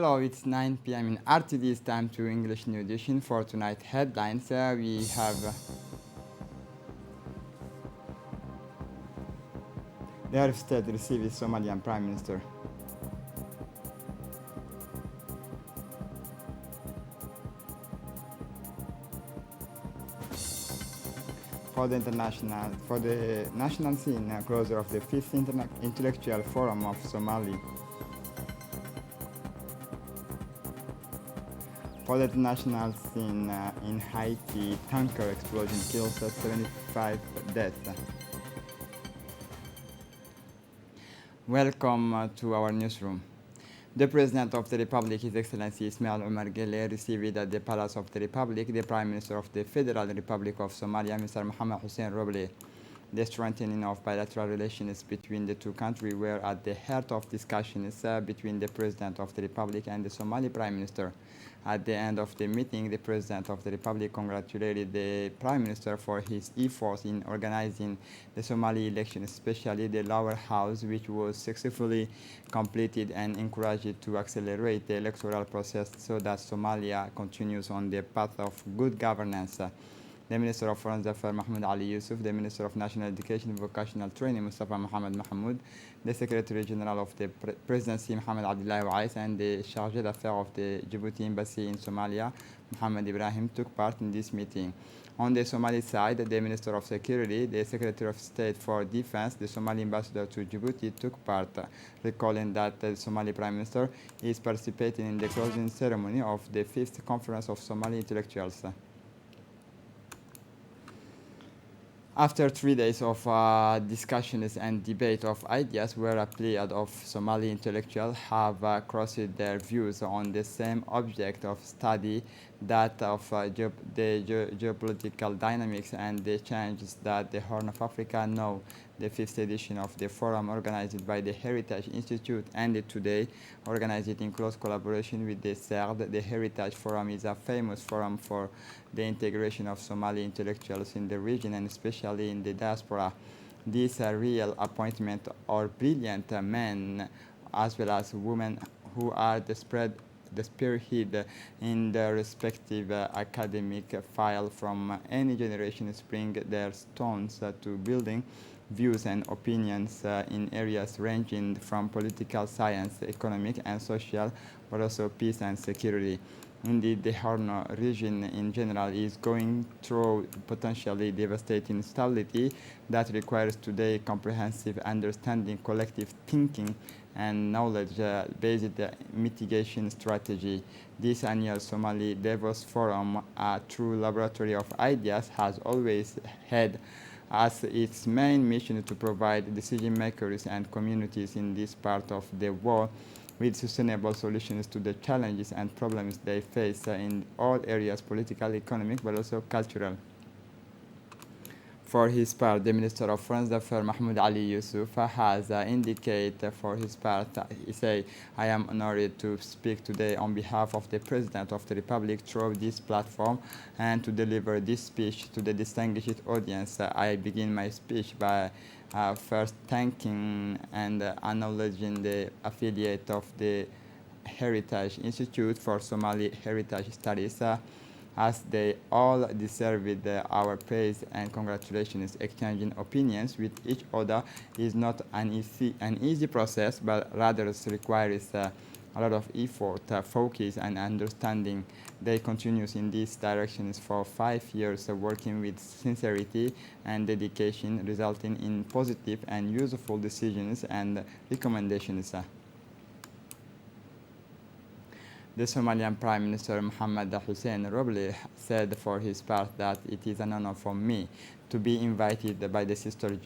Hello, it's 9 p.m. in RTD. It's time to English New Edition for tonight headlines. We have the head of state receives Somalian Prime Minister. For the national scene, closure of the fifth intellectual forum of Somali. For the international scene, in Haiti, tanker explosion kills 75 deaths. Welcome to our newsroom. The President of the Republic, His Excellency Ismail Omar Guelleh, received at the Palace of the Republic the Prime Minister of the Federal Republic of Somalia, Mr. Mohamed Hussein Roble. The strengthening of bilateral relations between the two countries were at the heart of discussions between the President of the Republic and the Somali Prime Minister. At the end of the meeting, the President of the Republic congratulated the Prime Minister for his efforts in organizing the Somali election, especially the lower house, which was successfully completed, and encouraged it to accelerate the electoral process so that Somalia continues on the path of good governance. The Minister of Foreign Affairs Mahmoud Ali Yusuf, the Minister of National Education and Vocational Training Mustafa Mohamed Mahmoud, the Secretary General of the Presidency Mohamed Abdullahi Wais, and the Chargé d'Affaires of the Djibouti Embassy in Somalia, Mohamed Ibrahim, took part in this meeting. On the Somali side, the Minister of Security, the Secretary of State for Defense, the Somali Ambassador to Djibouti took part, recalling that the Somali Prime Minister is participating in the closing ceremony of the 5th Conference of Somali Intellectuals. After 3 days of discussions and debate of ideas, where a pleiad of Somali intellectuals have crossed their views on the same object of study, that of the geopolitical dynamics and the changes that the Horn of Africa know. The 5th edition of the forum, organized by the Heritage Institute, ended today. Organized in close collaboration with the CERD, the Heritage Forum is a famous forum for the integration of Somali intellectuals in the region and especially in the diaspora. These are real appointment or brilliant men as well as women who are the spearhead in their respective academic file from any generation bring their stones to building views and opinions in areas ranging from political science, economic and social, but also peace and security. Indeed, the Horn region in general is going through potentially devastating instability that requires today comprehensive understanding, collective thinking, and knowledge-based mitigation strategy. This annual Somali Davos Forum, a true laboratory of ideas, has always had as its main mission to provide decision makers and communities in this part of the world with sustainable solutions to the challenges and problems they face in all areas, political, economic, but also cultural. For his part, the Minister of Foreign Affairs Mahmoud Ali Yusuf has indicated for his part, he said, I am honored to speak today on behalf of the President of the Republic through this platform and to deliver this speech to the distinguished audience. I begin my speech by first thanking and acknowledging the affiliate of the Heritage Institute for Somali Heritage Studies, as they all deserve our praise and congratulations. Exchanging opinions with each other is not an easy process, but rather requires a lot of effort, focus, and understanding. They continue in these directions for 5 years, working with sincerity and dedication, resulting in positive and useful decisions and recommendations. The Somalian Prime Minister Mohamed Hussein Roble said for his part that it is an honor for me to be invited by the sister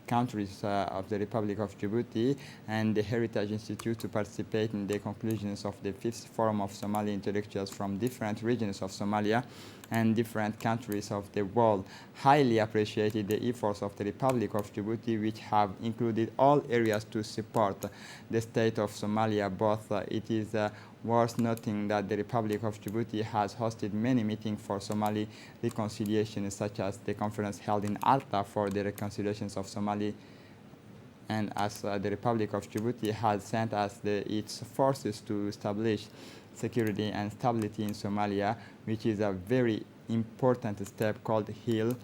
countries of the Republic of Djibouti and the Heritage Institute to participate in the conclusions of the 5th Forum of Somali Intellectuals from different regions of Somalia and different countries of the world. Highly appreciated the efforts of the Republic of Djibouti, which have included all areas to support the state of Somalia. Both it is worth noting that the Republic of Djibouti has hosted many meetings for Somali reconciliation, such as the conference held in Alta for the reconciliations of Somali and as the Republic of Djibouti has sent us its forces to establish security and stability in Somalia, which is a very important step called HEAL,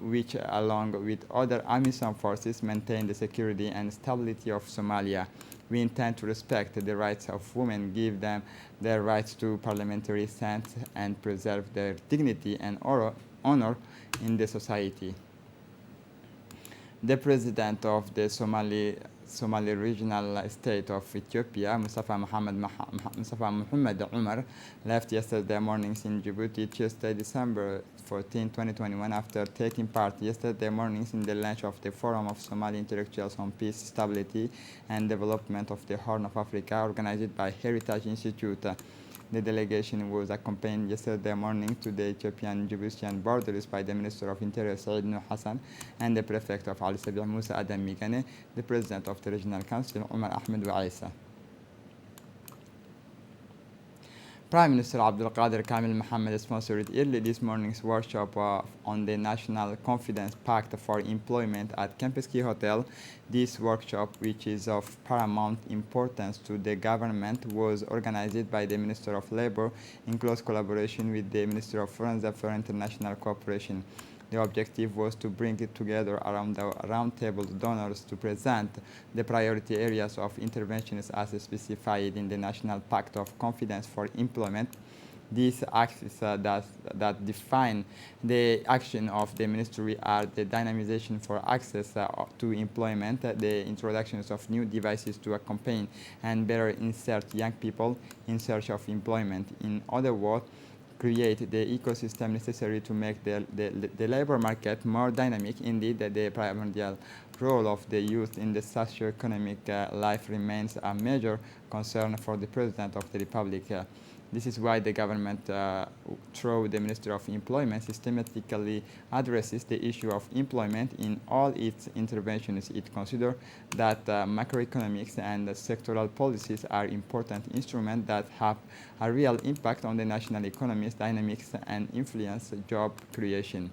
which along with other AMISOM forces maintain the security and stability of Somalia. We intend to respect the rights of women, give them their rights to parliamentary assent, and preserve their dignity and honor in the society. The president of the Somali regional state of Ethiopia, Mustafa Mohamed Umar, left yesterday mornings in Djibouti, Tuesday, December 14, 2021, after taking part yesterday mornings in the launch of the Forum of Somali Intellectuals on Peace, Stability and Development of the Horn of Africa, organized by Heritage Institute. The delegation was accompanied yesterday morning to the Ethiopian-Djiboutian borders by the Minister of Interior Said Nuh Hassan and the Prefect of Al Sabih Musa Adam Migane, the President of the Regional Council Omar Ahmed Waisa. Prime Minister Abdul Qadir Kamil Mohammed sponsored early this morning's workshop on the National Confidence Pact for Employment at Campus Key Hotel. This workshop, which is of paramount importance to the government, was organized by the Minister of Labor in close collaboration with the Minister of Foreign Affairs International Cooperation. The objective was to bring it together around the roundtable donors to present the priority areas of interventions as specified in the National Pact of Confidence for Employment. These axes that define the action of the ministry are the dynamization for access to employment, the introductions of new devices to accompany and better insert young people in search of employment. In other words, create the ecosystem necessary to make the labor market more dynamic. Indeed, the primordial role of the youth in the socio-economic life remains a major concern for the President of the Republic. This is why the government, through the Ministry of Employment, systematically addresses the issue of employment in all its interventions. It considers that macroeconomics and sectoral policies are important instruments that have a real impact on the national economy's dynamics and influence job creation.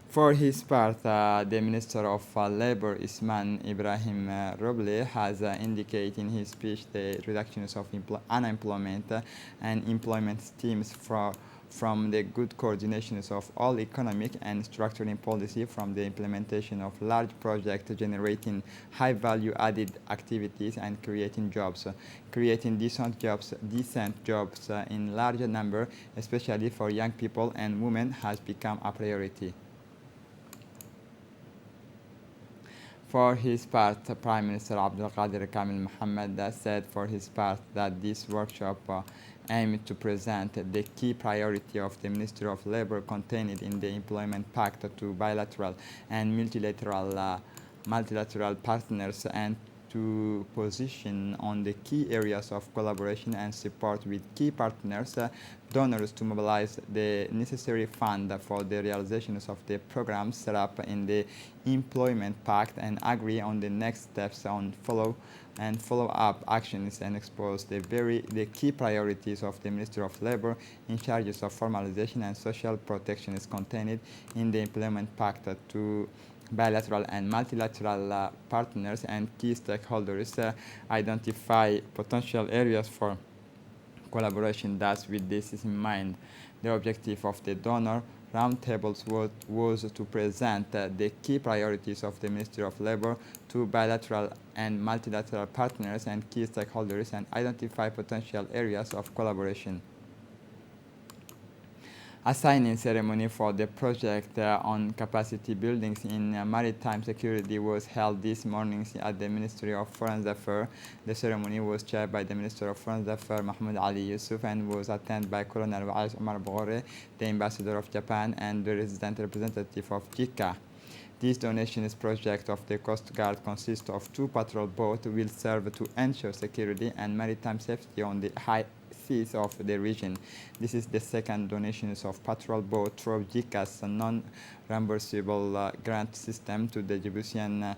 For his part, the Minister of Labor, Isman Ibrahim Roble, has indicated in his speech the reductions of unemployment and employment streams from the good coordinations of all economic and structuring policy, from the implementation of large projects generating high value added activities and creating jobs. Creating decent jobs in larger number, especially for young people and women, has become a priority. For his part, Prime Minister Abdul Qadir Kamil Mohammed said for his part that this workshop aimed to present the key priority of the Ministry of Labor contained in the Employment Pact to bilateral and multilateral partners, and to position on the key areas of collaboration and support with key partners, donors to mobilize the necessary fund for the realizations of the programs set up in the Employment Pact, and agree on the next steps on follow-up actions, and expose the key priorities of the Ministry of Labor in charges of formalization and social protection is contained in the Employment Pact to bilateral and multilateral partners and key stakeholders, identify potential areas for collaboration. Thus, with this in mind, the objective of the donor roundtables was to present the key priorities of the Ministry of Labor to bilateral and multilateral partners and key stakeholders, and identify potential areas of collaboration. A signing ceremony for the project on capacity buildings in maritime security was held this morning at the Ministry of Foreign Affairs. The ceremony was chaired by the Minister of Foreign Affairs Mahmoud Ali Yusuf and was attended by Colonel Wa'az Omar Bogore, the Ambassador of Japan and the resident representative of JICA. This donations project of the Coast Guard consists of 2 patrol boats, will serve to ensure security and maritime safety on the high seas of the region. This is the second donations of patrol boat through JICA's non-reimbursable grant system to the Djiboutian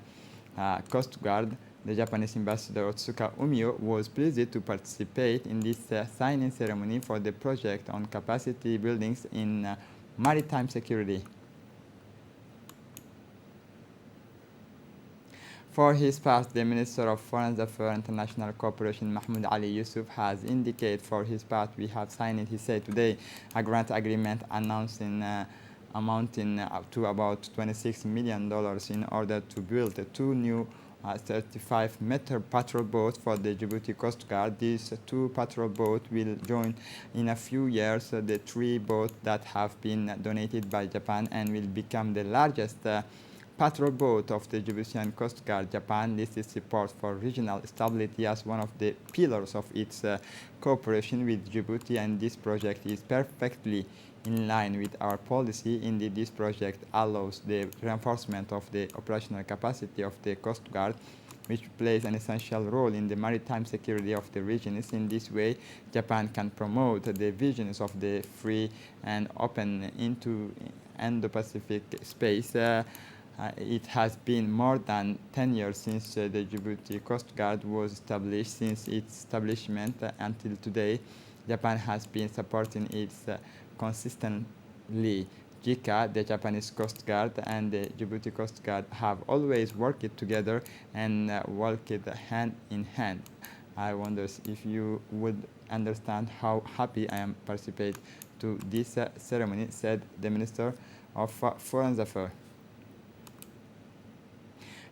Coast Guard. The Japanese Ambassador Otsuka Umio was pleased to participate in this signing ceremony for the project on capacity buildings in maritime security. For his part, the Minister of Foreign Affairs and International Cooperation, Mahmoud Ali Yusuf, has indicated for his part, we have signed, he said today, a grant agreement announcing amounting to about $26 million in order to build two new 35-meter patrol boats for the Djibouti Coast Guard. These two patrol boats will join in a few years the three boats that have been donated by Japan and will become the largest patrol boat of the Djiboutian Coast Guard. Japan lists support for regional stability as one of the pillars of its cooperation with Djibouti, and this project is perfectly in line with our policy. Indeed, this project allows the reinforcement of the operational capacity of the Coast Guard, which plays an essential role in the maritime security of the region. In this way, Japan can promote the visions of the free and open into Indo-Pacific space. It has been more than 10 years since the Djibouti Coast Guard was established. Since its establishment until today, Japan has been supporting it consistently. JICA, the Japanese Coast Guard, and the Djibouti Coast Guard have always worked together and worked hand in hand. I wonder if you would understand how happy I am participate to this ceremony, said the Minister of Foreign Affairs.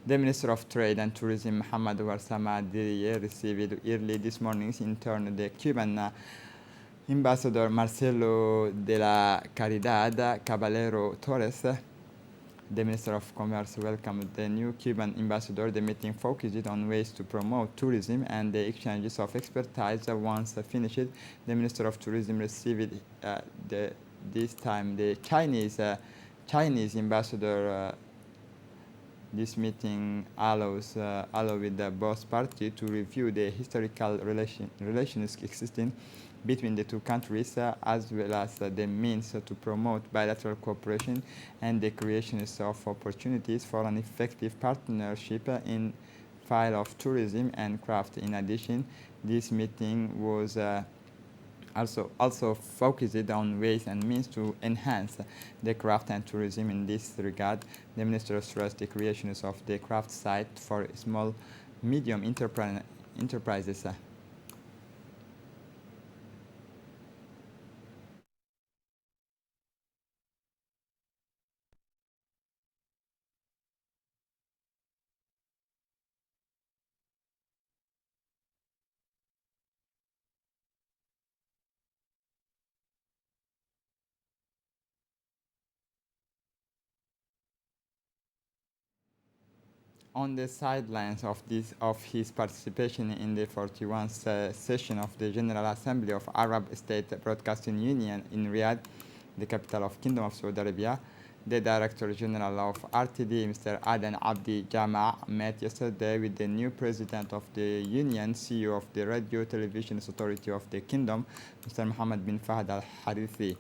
The Minister of Trade and Tourism, Mohamed Warsama Diriye, received early this morning in turn the Cuban Ambassador Marcelo de la Caridad Caballero Torres. The Minister of Commerce welcomed the new Cuban ambassador. The meeting focused on ways to promote tourism and the exchanges of expertise. Once finished, the Minister of Tourism received this time the Chinese ambassador. This meeting allows with the both parties to review the historical relations existing between the two countries, as well as the means to promote bilateral cooperation and the creation of opportunities for an effective partnership in field of tourism and craft. In addition, this meeting was also focused on ways and means to enhance the craft and tourism. In this regard, the Minister stressed the creation of the craft site for small, medium enterprises. On the sidelines of his participation in the 41st session of the General Assembly of Arab State Broadcasting Union in Riyadh, the capital of Kingdom of Saudi Arabia, the Director General of RTD, Mr. Aden Abdi Jama, met yesterday with the new President of the Union, CEO of the Radio Television Authority of the Kingdom, Mr. Mohammed bin Fahd Al Harithi.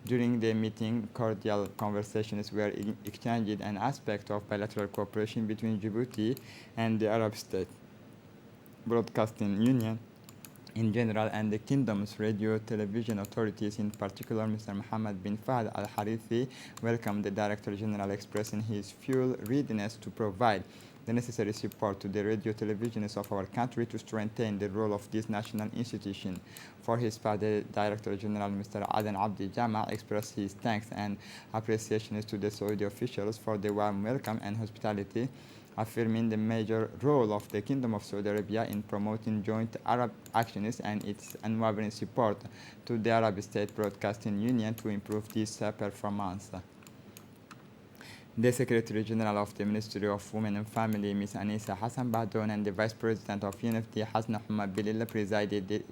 During the meeting, cordial conversations were exchanged an aspect of bilateral cooperation between Djibouti and the Arab State Broadcasting Union in general and the Kingdom's radio television authorities in particular. Mr. Mohammed bin Fahd Al Harithi welcomed the Director General, expressing his full readiness to provide the necessary support to the radio televisions of our country to strengthen the role of this national institution. For his part, the Director General, Mr. Aden Abdi Jama, expressed his thanks and appreciations to the Saudi officials for the warm welcome and hospitality, affirming the major role of the Kingdom of Saudi Arabia in promoting joint Arab actions and its unwavering support to the Arab State Broadcasting Union to improve this performance. The Secretary General of the Ministry of Women and Family, Ms. Anisa Hassan Bahdoun, and the Vice President of UNFD, Hasna Humad Bilil, presided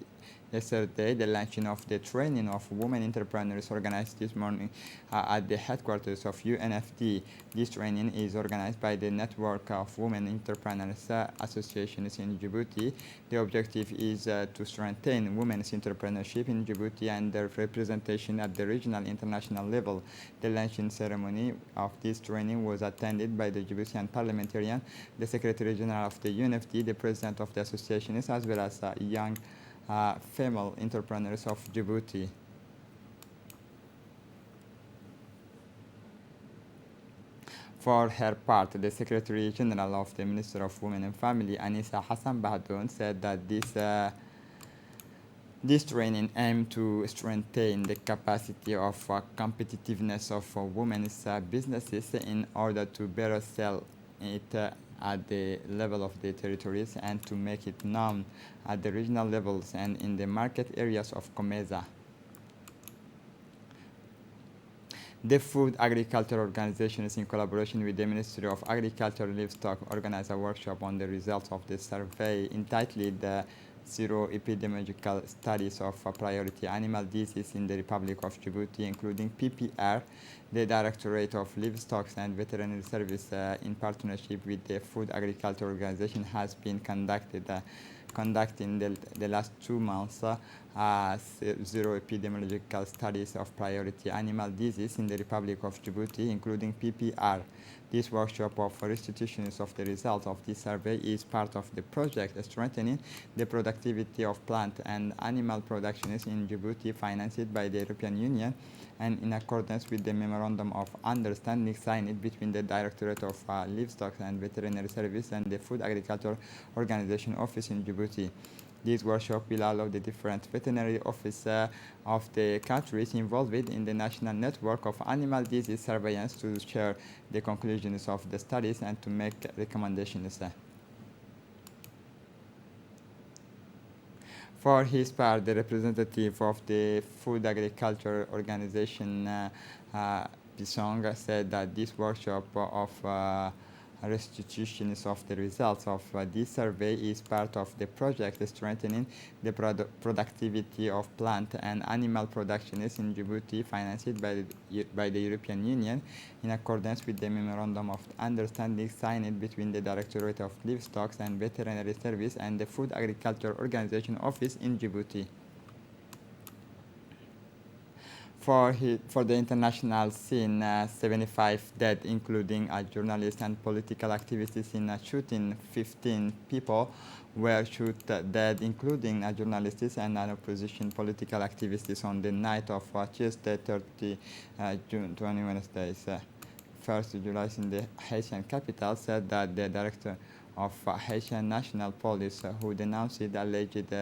yesterday the launching of the training of women entrepreneurs organized this morning at the headquarters of UNFD. This training is organized by the Network of Women Entrepreneurs Associations in Djibouti. The objective is to strengthen women's entrepreneurship in Djibouti and their representation at the regional international level. The launching ceremony of this training was attended by the Djiboutian parliamentarian, the Secretary General of the UNFD, the President of the associations, as well as young female entrepreneurs of Djibouti. For her part, the Secretary General of the Ministry of Women and Family, Anissa Hassan Bahdoun, said that this training aimed to strengthen the capacity of competitiveness of women's businesses in order to better sell it at the level of the territories and to make it known at the regional levels and in the market areas of COMESA. The Food Agriculture Organizations, in collaboration with the Ministry of Agriculture and Livestock, organized a workshop on the results of the survey entitled Zero Epidemiological Studies of Priority Animal Disease in the Republic of Djibouti, including PPR. The Directorate of Livestock and Veterinary Service, in partnership with the Food Agriculture Organization, has been conducting the last 2 months zero epidemiological studies of priority animal disease in the Republic of Djibouti, including PPR. This workshop of restitutions of the results of this survey is part of the project strengthening the productivity of plant and animal productions in Djibouti, financed by the European Union and in accordance with the Memorandum of Understanding signed between the Directorate of Livestock and Veterinary Service and the Food Agriculture Organization Office in Djibouti. This workshop will allow the different veterinary officers of the countries involved in the national network of animal disease surveillance to share the conclusions of the studies and to make recommendations. For his part, the representative of the Food Agriculture Organization, Pisong, said that this workshop of restitutions of the results of this survey is part of the project strengthening the productivity of plant and animal productions in Djibouti, financed by the European Union in accordance with the Memorandum of Understanding signed between the Directorate of Livestock and Veterinary Service and the Food Agriculture Organization Office in Djibouti. For the international scene, 75 dead, including a journalist and political activists in a shooting. 15 people were shot dead, including a journalist and an opposition political activist on the night of Tuesday, 30 June 20 Wednesdays. 1st July in the Haitian capital, said that the director of Haitian National Police, who denounced alleged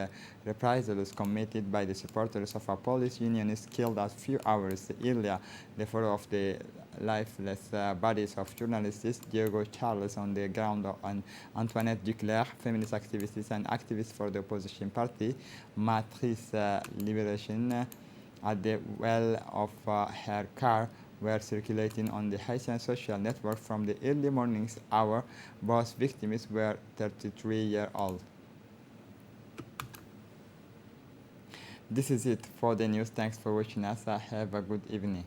reprisals committed by the supporters of a police unionist, killed a few hours earlier the photo of the lifeless bodies of journalists Diego Charles on the ground and Antoinette Duclerc, feminist activist and activist for the opposition party, Matrice Liberation, at the well of her car were circulating on the Haitian social network from the early morning hour. Both victims were 33-year-old. This is it for the news. Thanks for watching us. Have a good evening.